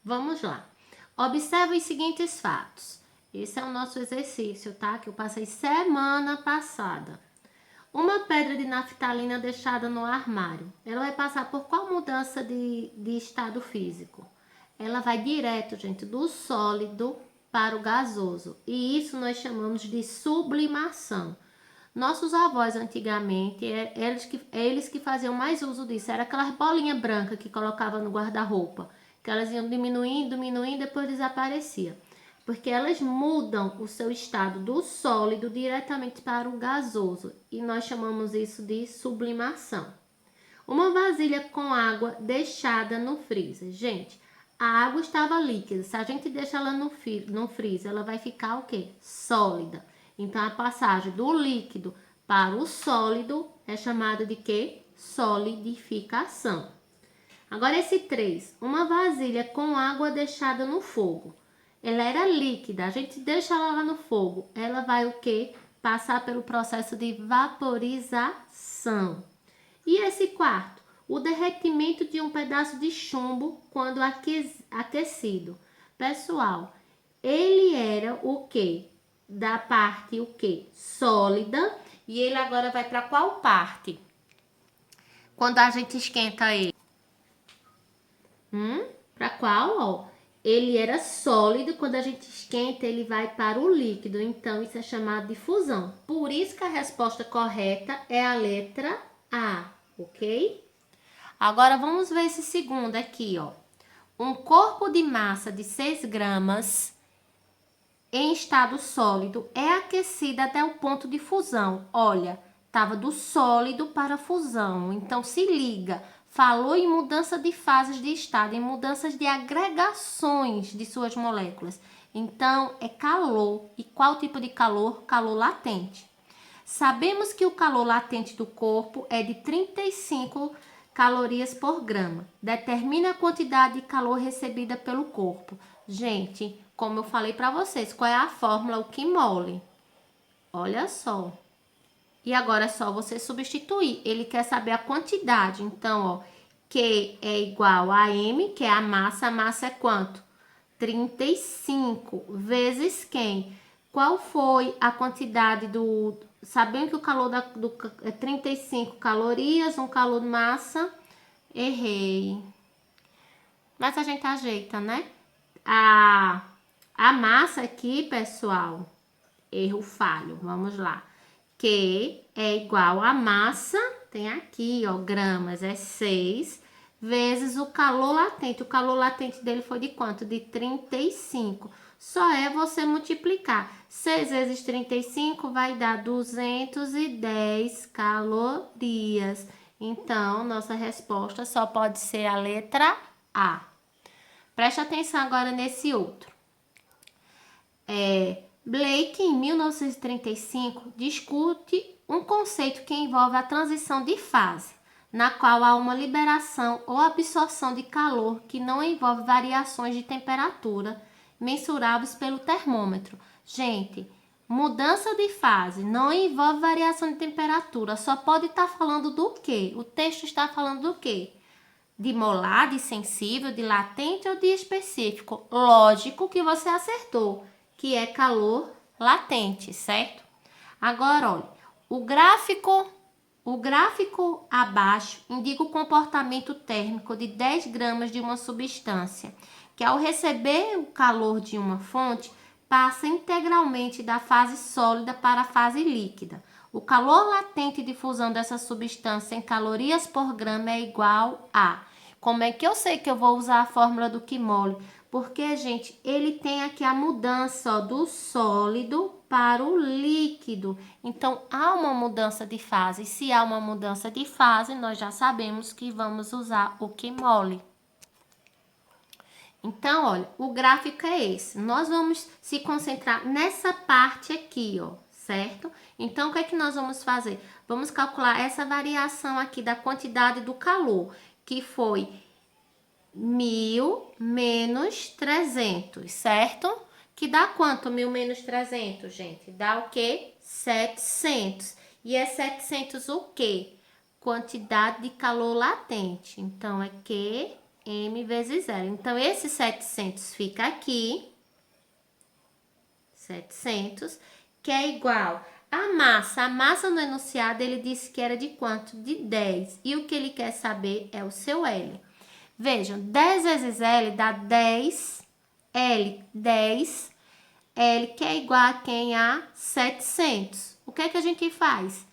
Vamos lá. Observe os seguintes fatos. Esse é o nosso exercício, tá? Que eu passei semana passada. Uma pedra de naftalina deixada no armário. Ela vai passar por qual mudança de estado físico? Ela vai direto, gente, do sólido para o gasoso. E isso nós chamamos de sublimação. Nossos avós antigamente, eles que faziam mais uso disso. Era aquelas bolinhas brancas que colocava no guarda-roupa. Que elas iam diminuindo, diminuindo, depois desaparecia. Porque elas mudam o seu estado do sólido diretamente para o gasoso. E nós chamamos isso de sublimação. Uma vasilha com água deixada no freezer. Gente, a água estava líquida. Se a gente deixar ela no freezer, ela vai ficar o quê? Sólida. Então, a passagem do líquido para o sólido é chamada de quê? Solidificação. Agora, esse 3. Uma vasilha com água deixada no fogo. Ela era líquida. A gente deixa ela lá no fogo. Ela vai o quê? Passar pelo processo de vaporização. E esse quarto? O derretimento de um pedaço de chumbo quando aquecido. Pessoal, ele era o quê? Da parte o quê? Sólida. E ele agora vai para qual parte? Quando a gente esquenta ele. Para qual? Ó, ele era sólido. Quando a gente esquenta, ele vai para o líquido. Então, isso é chamado de fusão. Por isso que a resposta correta é a letra A, ok? Agora, vamos ver esse segundo aqui, ó. Um corpo de massa de 6 gramas em estado sólido é aquecido até o ponto de fusão. Olha, estava do sólido para a fusão. Então, se liga. Falou em mudança de fases de estado, em mudanças de agregações de suas moléculas. Então, é calor. E qual tipo de calor? Calor latente. Sabemos que o calor latente do corpo é de 35 calorias por grama. Determina a quantidade de calor recebida pelo corpo. Gente, como eu falei para vocês, qual é a fórmula? O Kmol. Olha só. E agora é só você substituir. Ele quer saber a quantidade. Então, ó, Q é igual a M, que é a massa. A massa é quanto? 35 vezes quem? Qual foi a quantidade do... Sabendo que o calor é 35 calorias, um calor de massa. Errei. Mas a gente ajeita, né? A massa aqui, pessoal, erro falho. Vamos lá. Q é igual a massa, tem aqui, ó, gramas, é 6, vezes o calor latente. O calor latente dele foi de quanto? De 35. Só é você multiplicar. 6 vezes 35 vai dar 210 calorias. Então, nossa resposta só pode ser a letra A. Preste atenção agora nesse outro. Blake, em 1935, discute um conceito que envolve a transição de fase, na qual há uma liberação ou absorção de calor que não envolve variações de temperatura mensuráveis pelo termômetro. Gente, mudança de fase não envolve variação de temperatura, só pode estar falando do quê? O texto está falando do quê? De molar, de sensível, de latente ou de específico? Lógico que você acertou, que é calor latente, certo? Agora, olha, o gráfico abaixo indica o comportamento térmico de 10 gramas de uma substância, que ao receber o calor de uma fonte, passa integralmente da fase sólida para a fase líquida. O calor latente de fusão dessa substância em calorias por grama é igual a... Como é que eu sei que eu vou usar a fórmula do Kmol? Porque, gente, ele tem aqui a mudança, ó, do sólido para o líquido. Então, há uma mudança de fase. Se há uma mudança de fase, nós já sabemos que vamos usar o Kmol. Então, olha, o gráfico é esse. Nós vamos se concentrar nessa parte aqui, ó, certo? Então, o que é que nós vamos fazer? Vamos calcular essa variação aqui da quantidade do calor, que foi 1000 menos 300, certo? Que dá quanto 1000 menos 300, gente? Dá o quê? 700. E é 700 o quê? Quantidade de calor latente. Então, é Q M vezes L. Então, esse 700 fica aqui. 700, que é igual a massa. A massa no enunciado, ele disse que era de quanto? De 10. E o que ele quer saber é o seu L. Vejam, 10 vezes L dá 10. L, 10. L, que é igual a quem? A 700. O que é que a gente faz?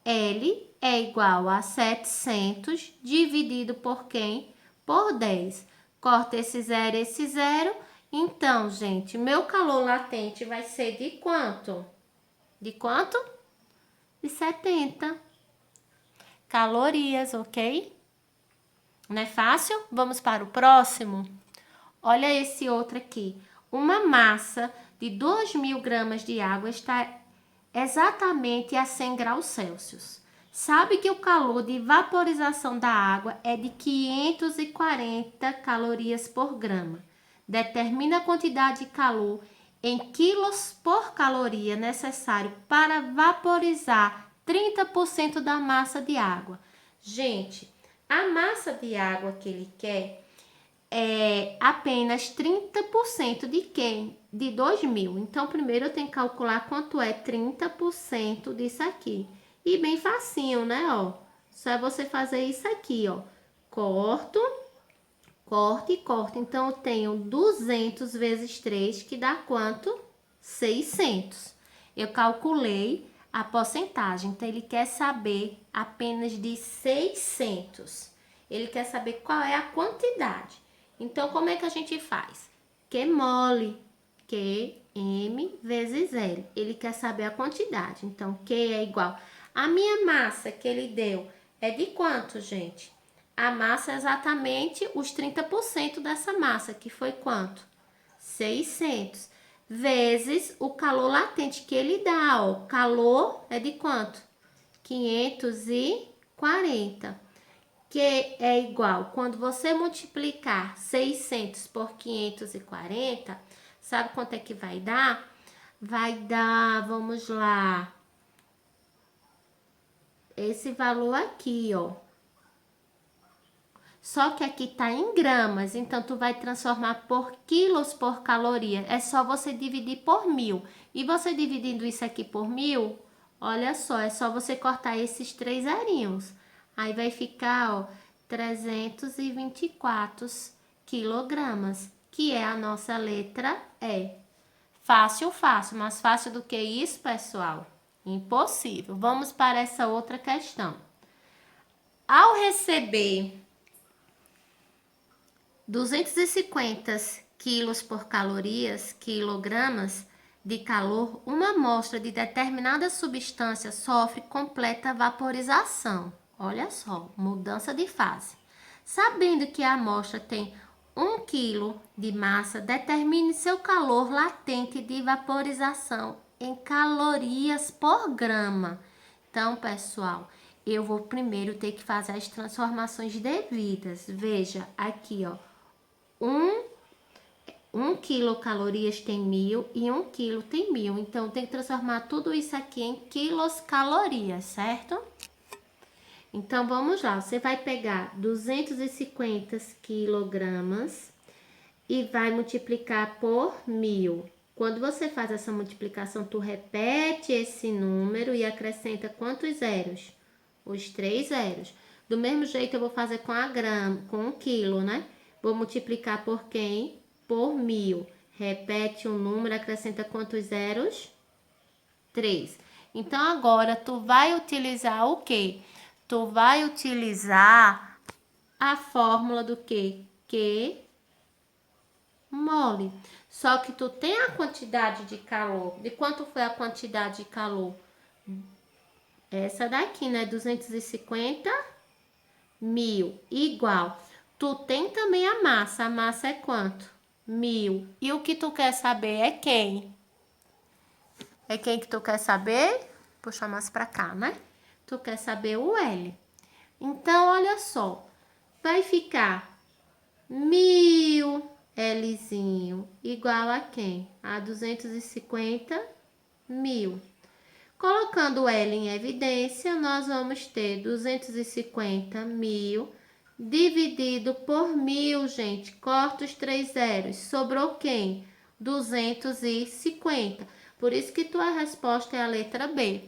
L é igual a 700 dividido por quem? Por 10. Corta esse zero e esse zero. Então, gente, meu calor latente vai ser de quanto? De quanto? De 70 calorias, ok? Não é fácil? Vamos para o próximo? Olha esse outro aqui. Uma massa de 2.000 gramas de água está exatamente a 100 graus Celsius. Sabe que o calor de vaporização da água é de 540 calorias por grama. Determina a quantidade de calor em quilos por caloria necessário para vaporizar 30% da massa de água. Gente, a massa de água que ele quer é apenas 30% de quem? De 2.000. Então, primeiro eu tenho que calcular quanto é 30% disso aqui. E bem facinho, né, ó? Só é você fazer isso aqui, ó. Corto, corta e corta. Então, eu tenho 200 vezes 3, que dá quanto? 600. Eu calculei a porcentagem. Então, ele quer saber apenas de 600. Ele quer saber qual é a quantidade. Então, como é que a gente faz? Q mole, Q M vezes L. Ele quer saber a quantidade. Então, Q é igual. A minha massa que ele deu é de quanto, gente? A massa é exatamente os 30% dessa massa, que foi quanto? 600. Vezes o calor latente que ele dá, ó. Calor é de quanto? 540. Que é igual, quando você multiplicar 600 por 540, sabe quanto é que vai dar? Vai dar, vamos lá, esse valor aqui, ó. Só que aqui tá em gramas, então tu vai transformar por quilos por caloria. É só você dividir por 1.000. E você dividindo isso aqui por 1.000, olha só, é só você cortar esses 3 zerinhos. Aí vai ficar, ó, 324 quilogramas, que é a nossa letra E. Fácil, fácil, mas fácil do que isso, pessoal? Impossível. Vamos para essa outra questão. Ao receber 250 quilos por calorias, quilogramas de calor, uma amostra de determinada substância sofre completa vaporização. Olha só, mudança de fase. Sabendo que a amostra tem 1 quilo de massa, determine seu calor latente de vaporização em calorias por grama. Então, pessoal, eu vou primeiro ter que fazer as transformações devidas. Veja aqui, ó. 1 quilocalorias tem 1.000 e 1 quilo tem 1.000. Então, tem que transformar tudo isso aqui em quiloscalorias, certo? Então, vamos lá. Você vai pegar 250 quilogramas e vai multiplicar por 1.000. Quando você faz essa multiplicação, tu repete esse número e acrescenta quantos zeros? Os 3 zeros. Do mesmo jeito, eu vou fazer com a grama, com 1 quilo, né? Vou multiplicar por quem? Por 1.000. Repete o número, acrescenta quantos zeros? 3. Então, agora, tu vai utilizar o quê? Tu vai utilizar a fórmula do quê? Q mole. Só que tu tem a quantidade de calor. De quanto foi a quantidade de calor? Essa daqui, né? 250.000. Igual. Tu tem também a massa. A massa é quanto? 1.000. E o que tu quer saber é quem? É quem que tu quer saber? Puxa mais pra cá, né? Tu quer saber o L. Então, olha só. Vai ficar 1.000 Lzinho igual a quem? A 250.000. Colocando o L em evidência, nós vamos ter 250.000 dividido por 1.000, gente. Corta os 3 zeros. Sobrou quem? 250. Por isso que tua resposta é a letra B.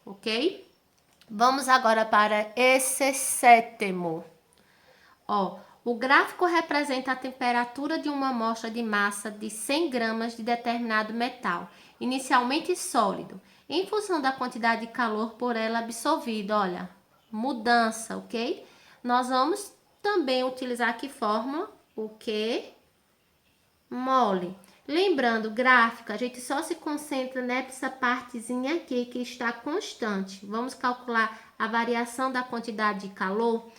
Ok? Vamos agora para esse sétimo. Ó, o gráfico representa a temperatura de uma amostra de massa de 100 gramas de determinado metal, inicialmente sólido, em função da quantidade de calor por ela absorvido. Olha, mudança, ok? Nós vamos também utilizar aqui fórmula, o que? Mole. Lembrando, gráfico, a gente só se concentra nessa partezinha aqui que está constante. Vamos calcular a variação da quantidade de calor.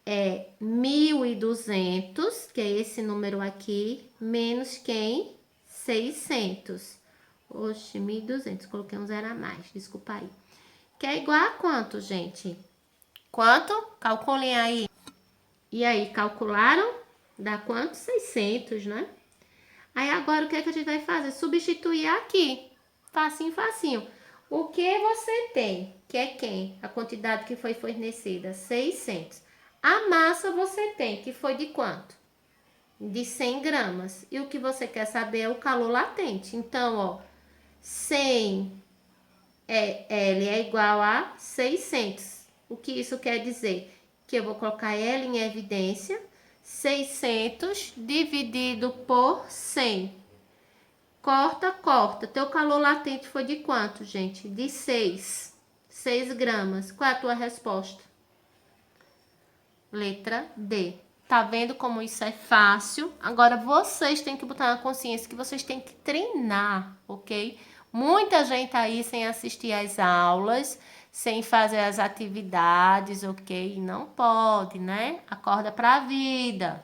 É 1.200, que é esse número aqui, menos quem? 600. Oxe, 1.200, coloquei um zero a mais, desculpa aí. Que é igual a quanto, gente? Quanto? Calculem aí. E aí, calcularam? Dá quanto? 600, né? Aí agora o que é que a gente vai fazer? Substituir aqui. Facinho, facinho. O que você tem? Que é quem? A quantidade que foi fornecida? 600. A massa você tem, que foi de quanto? De 100 gramas. E o que você quer saber é o calor latente. Então, ó, 100 L é igual a 600. O que isso quer dizer? Que eu vou colocar L em evidência. 600 dividido por 100. Corta, corta. Teu calor latente foi de quanto, gente? De 6. 6 gramas. Qual é a tua resposta? Letra D. Tá vendo como isso é fácil? Agora vocês têm que botar na consciência que vocês têm que treinar, ok? Muita gente aí sem assistir às aulas, sem fazer as atividades, ok? Não pode, né? Acorda pra vida.